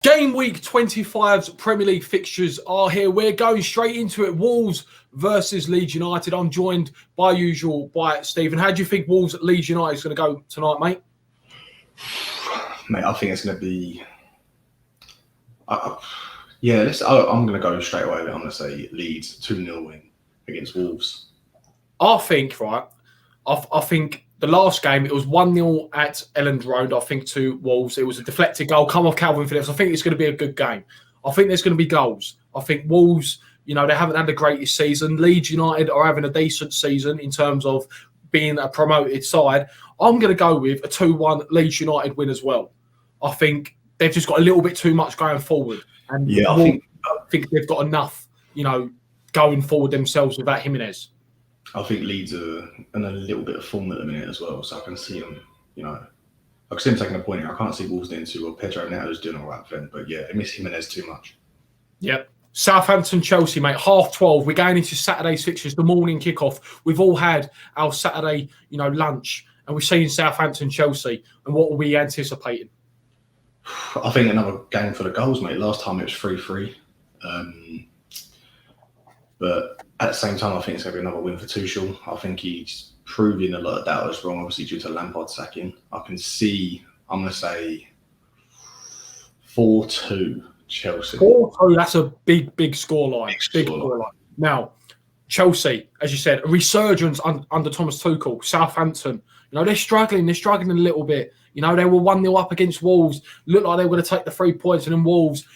Game week 25's Premier League fixtures are here. We're going straight into it. Wolves versus Leeds United. I'm joined by usual by Stephen. How do you think Wolves at Leeds United is going to go tonight, mate? Mate, I think it's going to be... I'm going to go straight away. I'm going to say Leeds 2-0 win against Wolves. I think the last game, it was 1-0 at Elland Road, I think, to Wolves. It was a deflected goal, come off Calvin Phillips. I think it's going to be a good game. I think there's going to be goals. I think Wolves, they haven't had the greatest season. Leeds United are having a decent season in terms of being a promoted side. I'm going to go with a 2-1 Leeds United win as well. I think they've just got a little bit too much going forward. And I think they've got enough, going forward themselves without Jimenez. I think Leeds are in a little bit of form at the minute as well, so I can see them, I can see them taking a point here. I can't see Wolves doing too well. Pedro Neto's doing all right for them, but yeah, I miss Jimenez too much. Yep. Southampton, Chelsea, mate, 12:30. We're going into Saturday's fixtures, the morning kickoff. We've all had our Saturday, lunch, and we're seeing Southampton, Chelsea. And what are we anticipating? I think another game for the goals, mate. Last time it was 3-3. But at the same time, I think it's going to be another win for Tuchel. I think he's proving a lot of doubters wrong, obviously, due to Lampard sacking. I'm going to say 4-2 Chelsea. 4-2, that's a big scoreline. Big scoreline. Now, Chelsea, as you said, a resurgence under Thomas Tuchel. Southampton, they're struggling. They're struggling a little bit. They were 1-0 up against Wolves. Looked like they were going to take the 3 points, and then Wolves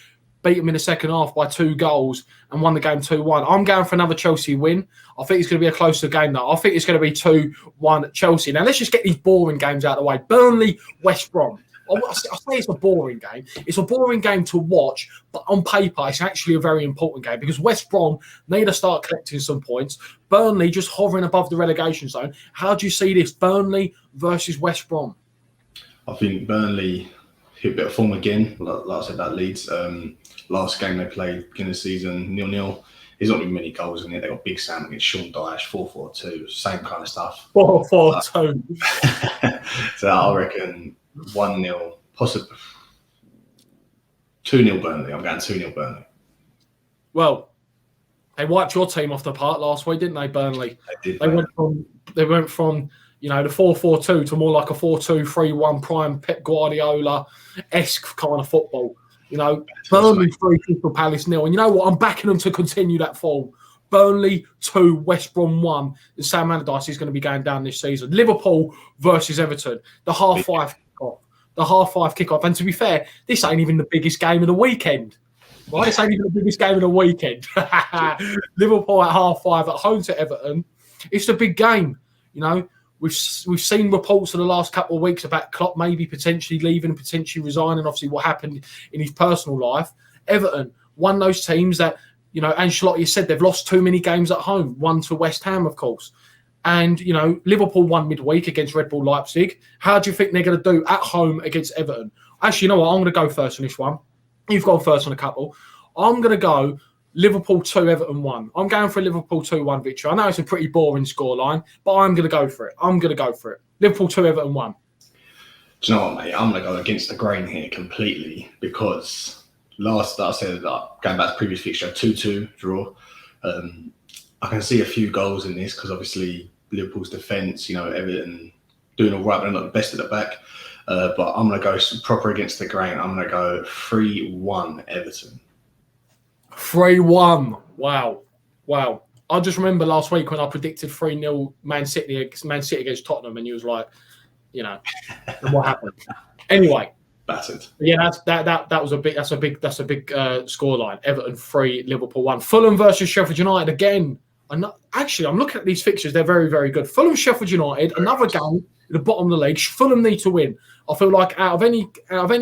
beat them in the second half by 2 goals and won the game 2-1. I'm going for another Chelsea win. I think it's going to be a closer game, though. I think it's going to be 2-1 Chelsea. Now, let's just get these boring games out of the way. Burnley, West Brom. I say it's a boring game. It's a boring game to watch, but on paper, it's actually a very important game because West Brom need to start collecting some points. Burnley just hovering above the relegation zone. How do you see this? Burnley versus West Brom? I think Burnley hit a bit of form again, like I said about Leeds. Last game they played in the season, 0-0. There's not been many goals in it. They got Big Sam against Sean Dyche, 4-4-2, same kind of stuff. 4-4-2. So I reckon 1-0, possibly 2-0 Burnley. I'm going 2-0 Burnley. Well, they wiped your team off the park last week, didn't they, Burnley? They did. They went from the 4-4-2 to more like a 4-2-3-1 prime Pep Guardiola-esque kind of football. Burnley 3, Crystal Palace 0. And you know what? I'm backing them to continue that form. Burnley 2, West Brom 1. And Sam Allardyce is going to be going down this season. Liverpool versus Everton. The half-5 kickoff. And to be fair, this ain't even the biggest game of the weekend. Right? This ain't even the biggest game of the weekend. Liverpool at half-5 at home to Everton. It's a big game. We've seen reports in the last couple of weeks about Klopp maybe potentially leaving and potentially resigning. Obviously, what happened in his personal life. Everton, one of those teams that, Ancelotti has said they've lost too many games at home. One to West Ham, of course. And, Liverpool won midweek against Red Bull Leipzig. How do you think they're going to do at home against Everton? Actually, you know what? I'm going to go first on this one. You've gone first on a couple. I'm going to go Liverpool 2, Everton 1. I'm going for a Liverpool 2-1 victory. I know it's a pretty boring scoreline, but I'm going to go for it. Liverpool 2, Everton 1. Do you know what, mate? I'm going to go against the grain here completely because going back to previous fixture, 2-2 draw. I can see a few goals in this because obviously Liverpool's defence, Everton doing all right, but they're not the best at the back. But I'm going to go proper against the grain. I'm going to go 3-1 Everton. 3-1. Wow. I just remember last week when I predicted 3-0 Man City against Tottenham, and you was like, and what happened? Anyway, battered. Yeah, that was a big scoreline. Everton 3, Liverpool 1. Fulham versus Sheffield United again. Actually, I'm looking at these fixtures; they're very, very good. Fulham, Sheffield United, another game at the bottom of the league. Fulham need to win. I feel like out of any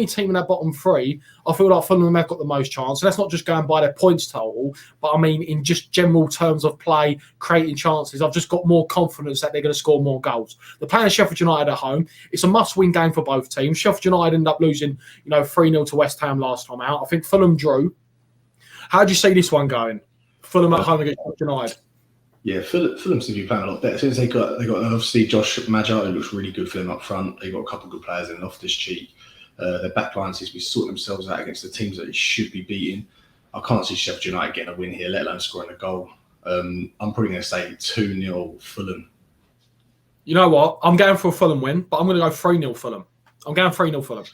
team in that bottom 3, I feel like Fulham have got the most chance. And that's not just going by their points total, but I mean in just general terms of play, creating chances. I've just got more confidence that they're going to score more goals. They're playing Sheffield United at home. It's a must-win game for both teams. Sheffield United ended up losing, 3-0 to West Ham last time out. I think Fulham drew. How do you see this one going? Fulham at home against Sheffield United. Yeah, Fulham seems to be playing a lot better since they got obviously Josh Maja, who looks really good for them up front. They got a couple of good players in Loftus-Cheek. Their backline seems to be sorting themselves out against the teams that it should be beating. I can't see Sheffield United getting a win here, let alone scoring a goal. I'm probably going to say 2-0 Fulham. You know what? I'm going for a Fulham win, but I'm going to go 3-0 Fulham. I'm going 3-0 Fulham.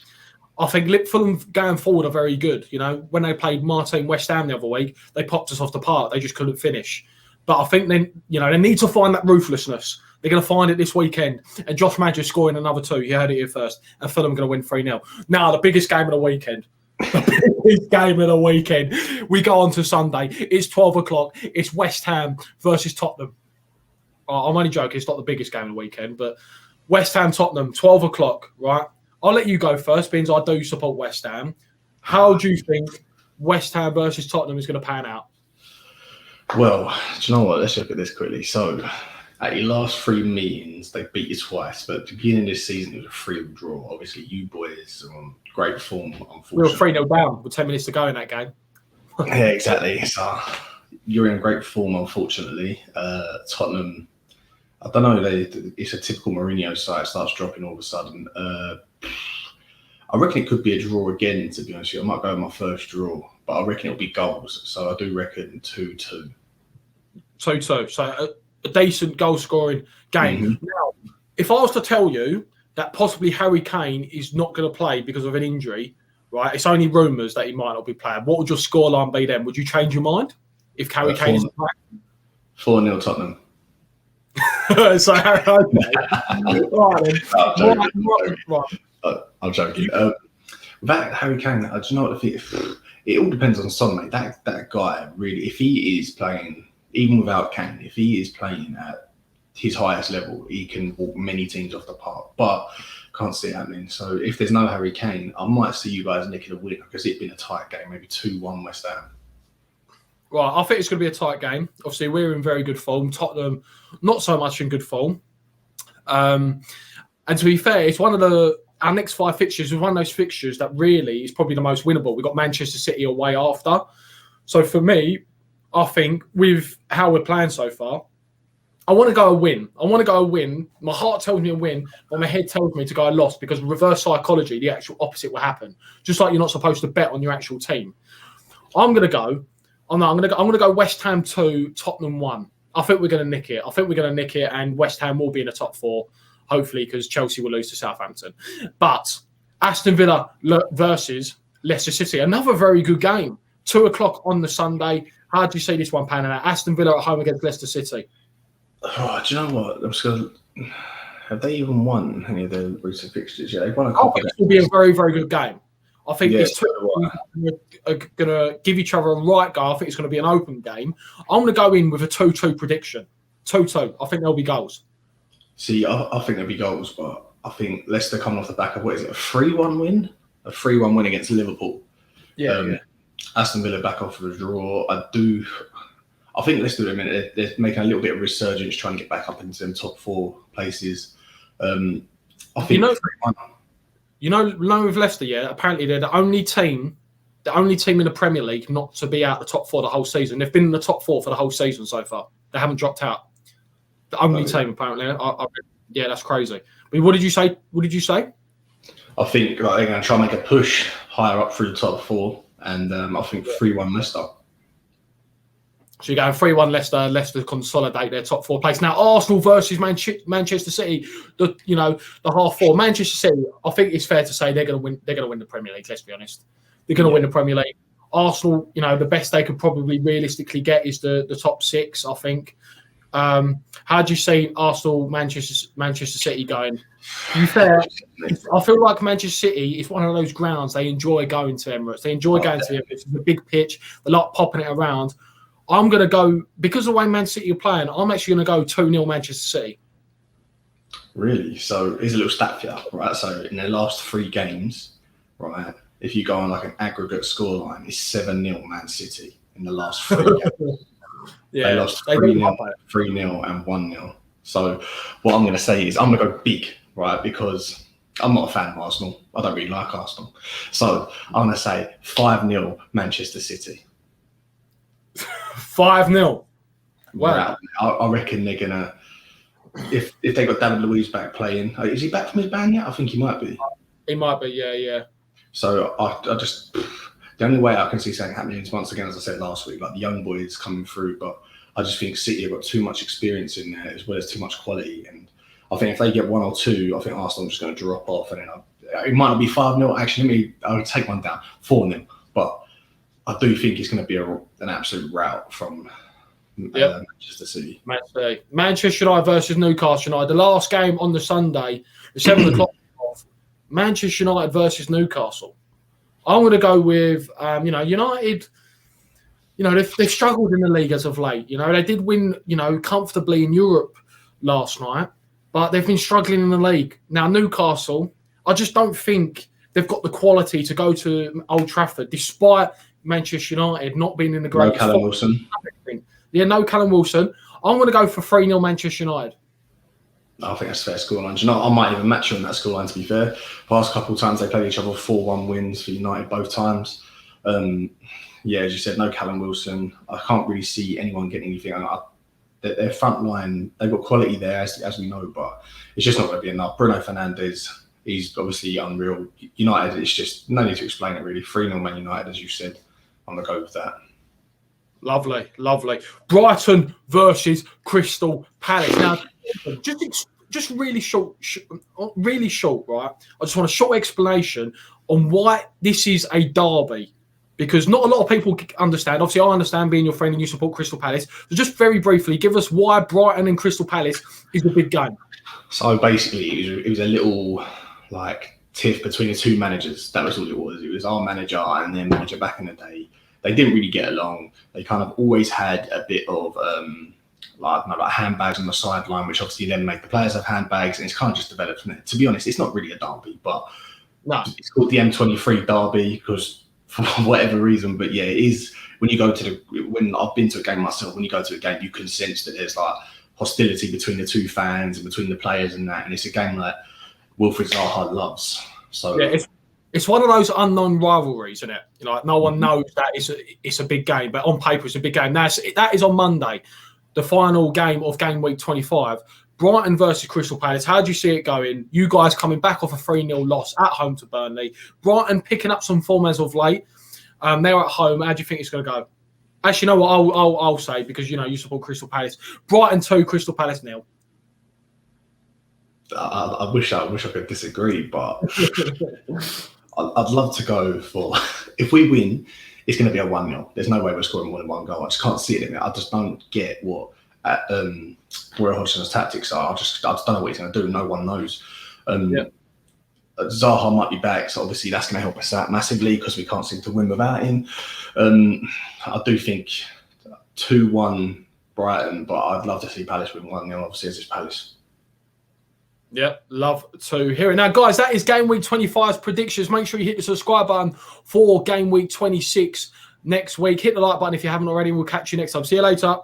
I think Fulham going forward are very good. You know, when they played Martin West Ham the other week, they popped us off the park. They just couldn't finish. But I think they need to find that ruthlessness. They're going to find it this weekend. And Josh Madger scoring another 2. You heard it here first. And Fulham going to win 3-0. Now, the biggest game of the weekend. The biggest game of the weekend. We go on to Sunday. It's 12 o'clock. It's West Ham versus Tottenham. I'm only joking. It's not the biggest game of the weekend. But West Ham, Tottenham, 12 o'clock, right? I'll let you go first, being I do support West Ham. How do you think West Ham versus Tottenham is going to pan out? Well, do you know what? Let's look at this quickly. So, at your last 3 meetings, they beat you twice. But at the beginning of this season, it was a 3-0 draw. Obviously, you boys are on great form, unfortunately. We were 3-0 down with 10 minutes to go in that game. Yeah, exactly. So, you're in great form, unfortunately. Tottenham, I don't know. It's a typical Mourinho side. It starts dropping all of a sudden. I reckon it could be a draw again, to be honest with you. I might go with my first draw, but I reckon it'll be goals. So I do reckon 2-2. 2-2. So a decent goal-scoring game. Mm-hmm. Now, if I was to tell you that possibly Harry Kane is not going to play because of an injury, right? It's only rumours that he might not be playing. What would your scoreline be then? Would you change your mind if Harry Kane isn't playing? 4-0 Tottenham. So, okay. I'm joking. That Harry Kane, do you know what? It all depends on Son, mate. That guy, really, if he is playing, even without Kane, if he is playing at his highest level, he can walk many teams off the park. But can't see it happening. So if there's no Harry Kane, I might see you guys nicking a win because it'd been a tight game, maybe 2-1 West Ham. Right, I think it's going to be a tight game. Obviously, we're in very good form. Tottenham, not so much in good form. And to be fair, it's one of our next 5 fixtures is one of those fixtures that really is probably the most winnable. We've got Manchester City away after. So for me, I think with how we're playing so far, I want to go a win. My heart tells me a win, but my head tells me to go a loss because reverse psychology, the actual opposite will happen. Just like you're not supposed to bet on your actual team. I'm going to go West Ham 2, Tottenham 1. I think we're going to nick it. And West Ham will be in the top 4, hopefully, because Chelsea will lose to Southampton. But Aston Villa versus Leicester City, another very good game. 2 o'clock on the Sunday. How do you see this one panning out? Aston Villa at home against Leicester City. Oh, do you know what? I'm just going to... Have they even won any of the recent fixtures? Yeah, they've won a couple. I think it will be a very, very good game. I think these two are going to give each other a right go. I think it's going to be an open game. I'm going to go in with a 2-2 prediction. 2-2. I think there'll be goals. See, I think there'll be goals, but I think Leicester coming off the back of, what is it, a 3-1 win? A 3-1 win against Liverpool. Yeah. Aston Villa back off of a draw. I think Leicester at the minute, they're making a little bit of resurgence, trying to get back up into them top 4 places. I think with Leicester, apparently they're the only team in the Premier League not to be out the top 4 the whole season. They've been in the top 4 for the whole season so far. They haven't dropped out. The only team, apparently. That's crazy. But what did you say? I think they're going to try and make a push higher up through the top 4, and I think 3-1 Leicester. So you're going 3-1 Leicester. Leicester consolidate their top 4 place. Now Arsenal versus Manchester City. The half 4. Manchester City. I think it's fair to say they're going to win. They're going to win the Premier League. Let's be honest. They're going to win the Premier League. Arsenal. The best they could probably realistically get is the top 6. I think. How do you see Arsenal, Manchester City going? To be fair, I feel like Manchester City is one of those grounds they enjoy going to Emirates. They enjoy going to Emirates. It's a big pitch. They like popping it around. I'm going to go, because of the way Man City are playing, I'm actually going to go 2-0 Manchester City. Really? So here's a little stat for you, right? So in their last 3 games, right, if you go on like an aggregate scoreline, it's 7-0 Man City in the last 3 games. They lost 3-0, and 1-0. So what I'm going to say is I'm going to go big, right? Because I'm not a fan of Arsenal. I don't really like Arsenal. So I'm going to say 5-0 Manchester City. 5-0. Wow. I reckon they're going to, if they got David Luiz back playing, is he back from his ban yet? I think he might be. He might be, yeah. So I just the only way I can see something happening is once again, as I said last week, like the young boys coming through. But I just think City have got too much experience in there as well as too much quality. And I think if they get 1 or 2, I think Arsenal are just going to drop off. And then it might not be 5-0. Actually, I would take one down, 4-0. But I do think it's going to be an absolute rout from Manchester City. Manchester United versus Newcastle United. The last game on the Sunday, the 7 o'clock off. Manchester United versus Newcastle. I'm going to go with, United. They've struggled in the league as of late. They did win, comfortably in Europe last night, but they've been struggling in the league. Now, Newcastle, I just don't think they've got the quality to go to Old Trafford, despite Manchester United not being in the greatest. No Callum Wilson. Yeah, no Callum Wilson. I'm going to go for 3-0 Manchester United. I think that's a fair scoreline. I might even match you on that scoreline, to be fair. Past couple of times they played each other, 4-1 wins for United both times. As you said, no Callum Wilson. I can't really see anyone getting anything. Their front line, they've got quality there, as we know, but it's just not going to be enough. Bruno Fernandes, he's obviously unreal. United, it's just no need to explain it, really. 3-0 Man United, as you said. I'm going to go with that. Lovely. Brighton versus Crystal Palace. Now, just really short, right? I just want a short explanation on why this is a derby, because not a lot of people understand. Obviously, I understand being your friend and you support Crystal Palace. So just very briefly, give us why Brighton and Crystal Palace is a big game. So basically, it was a little tiff between the two managers. That was all it was. It was our manager and their manager back in the day. They didn't really get along. They kind of always had a bit of handbags on the sideline, which obviously then make the players have handbags, and it's kind of just developed from there. To be honest, it's not really a derby, but it's called the M23 derby because for whatever reason. But yeah, it is. When I've been to a game myself, when you go to a game, you can sense that there's hostility between the two fans and between the players and that. And it's a game that Wilfried Zaha loves. So yeah, it's one of those unknown rivalries, isn't it? No one knows that it's a big game, but on paper it's a big game. That is on Monday, the final game of game week 25. Brighton versus Crystal Palace. How do you see it going? You guys coming back off a 3-0 loss at home to Burnley. Brighton picking up some form as of late. They're at home. How do you think it's going to go? Actually, you know what? I'll say, because you support Crystal Palace. Brighton 2, Crystal Palace 0. I wish I could disagree, but I'd love to go for, if we win, it's going to be a 1-0. There's no way we're scoring more than one goal. I just can't see it in it. I just don't get what Roy Hodgson's tactics are. I just don't know what he's going to do. No one knows. Zaha might be back, so obviously that's going to help us out massively because we can't seem to win without him. I do think 2-1 Brighton, but I'd love to see Palace win 1-0, obviously, as it's Palace. Yep, love to hear it. Now, guys, that is Game Week 25's predictions. Make sure you hit the subscribe button for Game Week 26 next week. Hit the like button if you haven't already, and we'll catch you next time. See you later.